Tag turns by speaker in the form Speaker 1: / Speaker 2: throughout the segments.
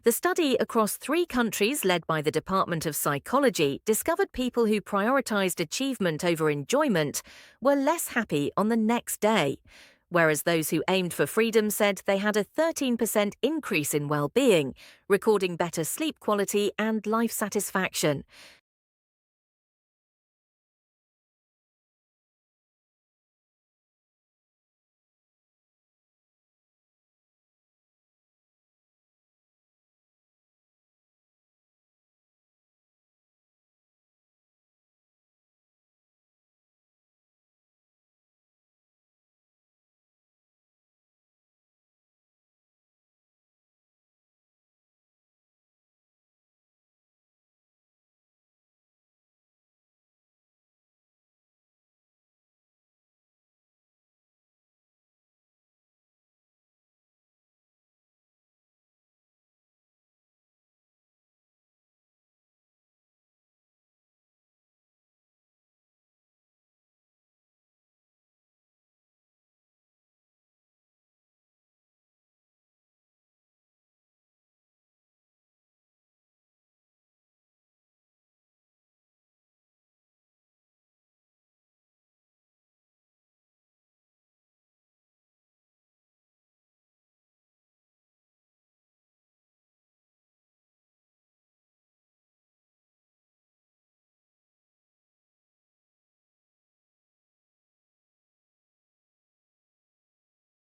Speaker 1: The study across 3 countries, led by the Department of Psychology, discovered people who prioritized achievement over enjoyment were less happy on the next day, whereas those who aimed for freedom said they had a 13% increase in well-being, recording better sleep quality and life satisfaction.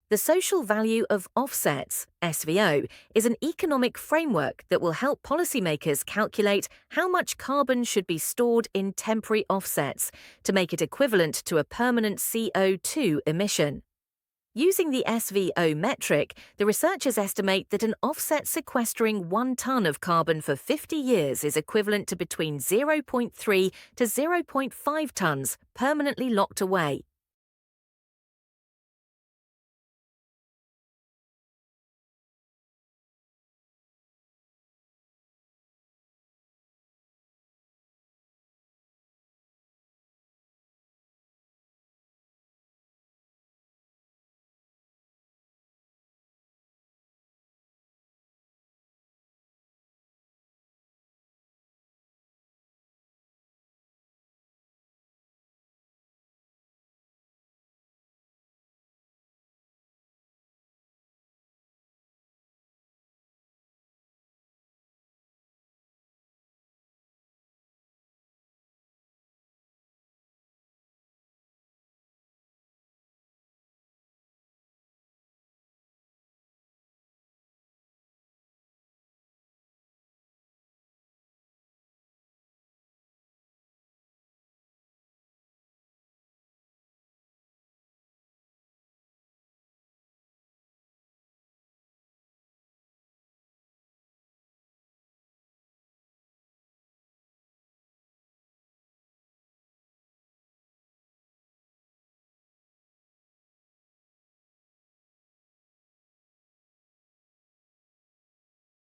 Speaker 1: The social value of offsets, SVO, is an economic framework that will help policymakers calculate how much carbon should be stored in temporary offsets to make it equivalent to a permanent CO2 emission. Using the SVO metric, the researchers estimate that an offset sequestering 1 ton of carbon for 50 years is equivalent to between zero point 0.3 to zero point 0.5 tons permanently locked away.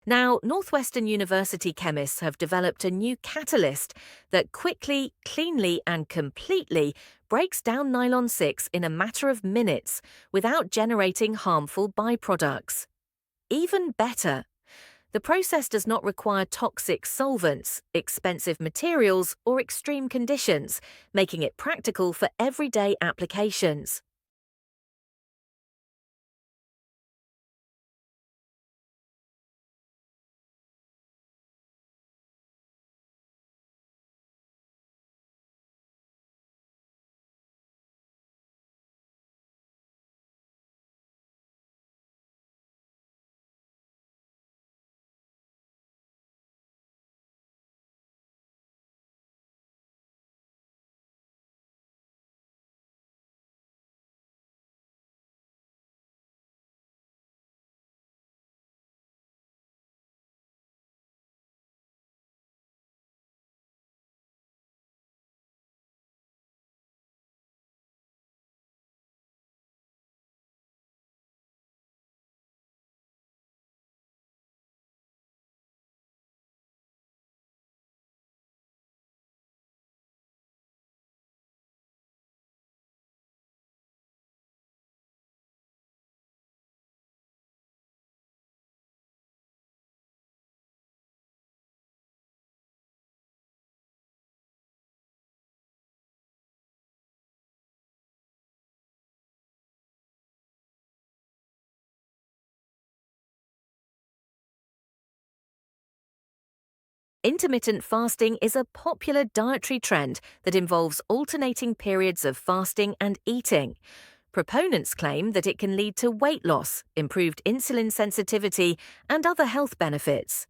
Speaker 1: Now, Northwestern University chemists have developed a new catalyst that quickly, cleanly, and completely breaks down nylon 6 in a matter of minutes without generating harmful byproducts. Even better, the process does not require toxic solvents, expensive materials, or extreme conditions, making it practical for everyday applications. Intermittent fasting is a popular dietary trend that involves alternating periods of fasting and eating. Proponents claim that it can lead to weight loss, improved insulin sensitivity, and other health benefits.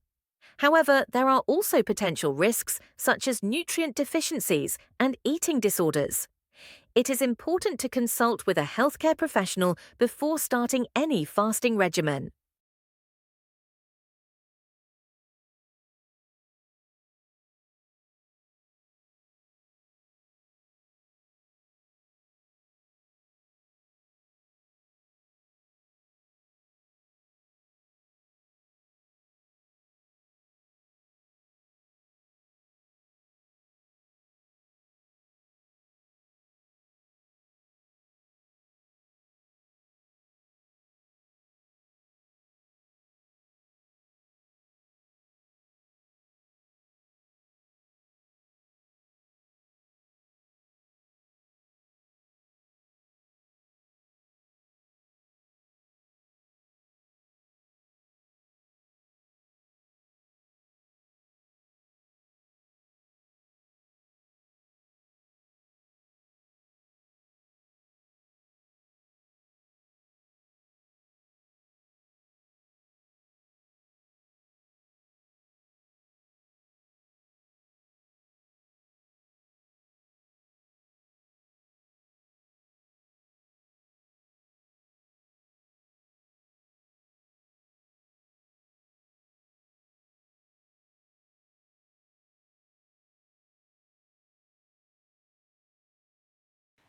Speaker 1: However, there are also potential risks such as nutrient deficiencies and eating disorders. It is important to consult with a healthcare professional before starting any fasting regimen.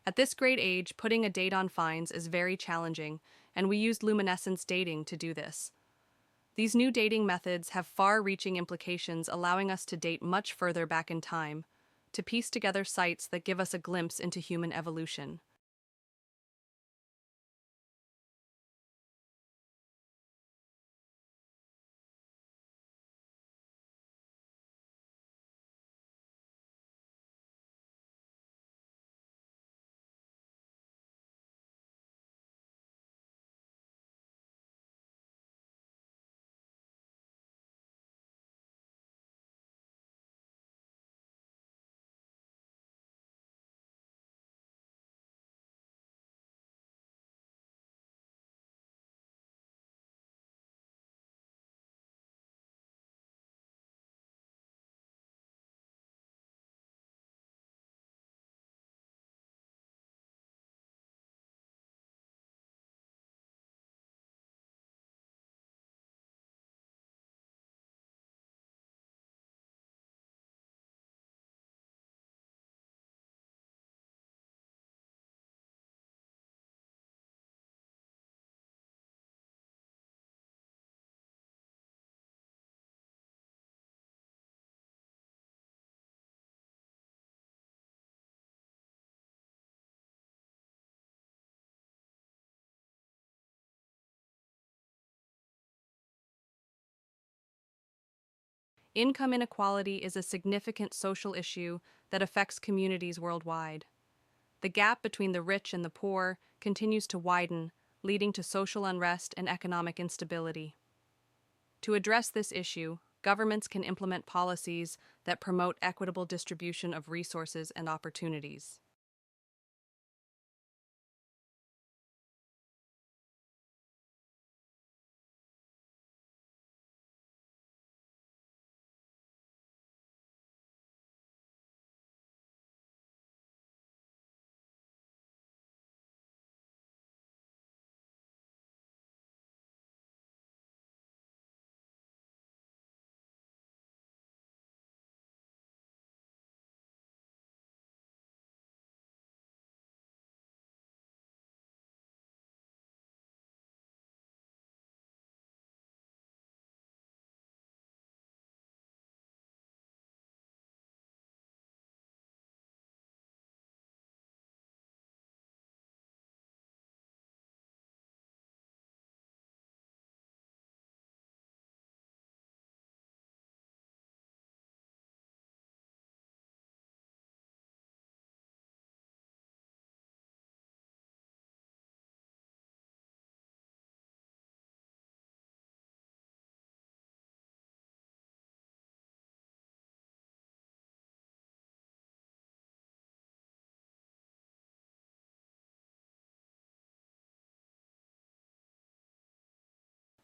Speaker 2: At this great age, putting a date on fines is very challenging, and we used luminescence dating to do this. These new dating methods have far-reaching implications, allowing us to date much further back in time, to piece together sites that give us a glimpse into human evolution. Income inequality is a significant social issue that affects communities worldwide. The gap between the rich and the poor continues to widen, leading to social unrest and economic instability. To address this issue, governments can implement policies that promote equitable distribution of resources and opportunities.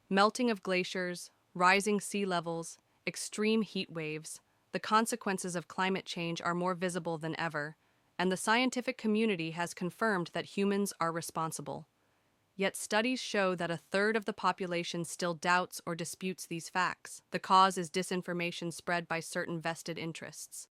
Speaker 2: Melting of glaciers, rising sea levels, extreme heat waves, the consequences of climate change are more visible than ever, and the scientific community has confirmed that humans are responsible. Yet studies show that a third of the population still doubts or disputes these facts. The cause is disinformation spread by certain vested interests.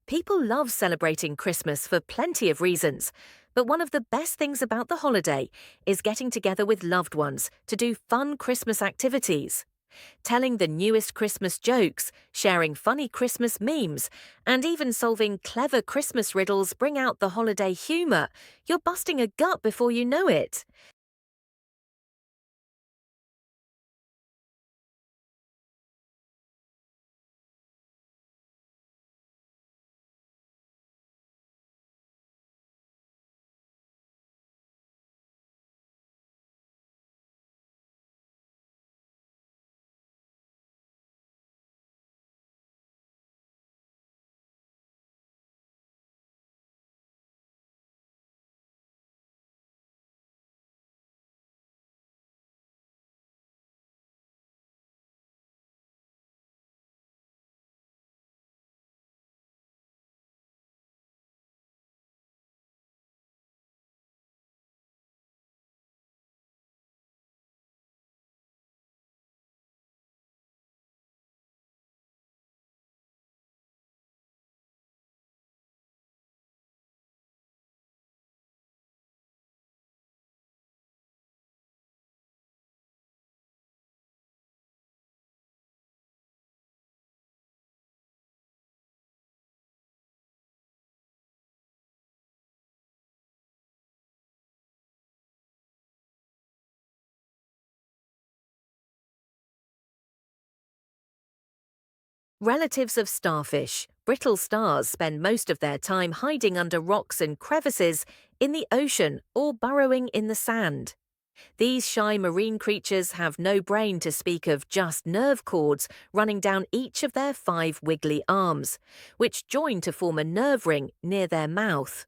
Speaker 1: People love celebrating Christmas for plenty of reasons, but one of the best things about the holiday is getting together with loved ones to do fun Christmas activities. Telling the newest Christmas jokes, sharing funny Christmas memes, and even solving clever Christmas riddles bring out the holiday humour. You're busting a gut before you know it. Relatives of starfish, brittle stars spend most of their time hiding under rocks and crevices in the ocean or burrowing in the sand. These shy marine creatures have no brain to speak of, just nerve cords running down each of their 5 wiggly arms, which join to form a nerve ring near their mouth.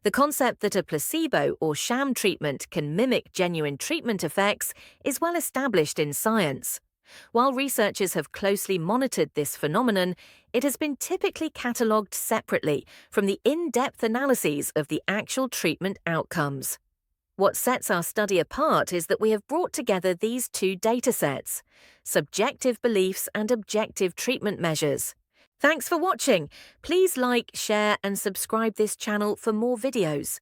Speaker 1: The concept that a placebo or sham treatment can mimic genuine treatment effects is well established in science. While researchers have closely monitored this phenomenon, it has been typically catalogued separately from the in-depth analyses of the actual treatment outcomes. What sets our study apart is that we have brought together these two datasets: subjective beliefs and objective treatment measures. Thanks for watching. Please like, share, and subscribe this channel for more videos.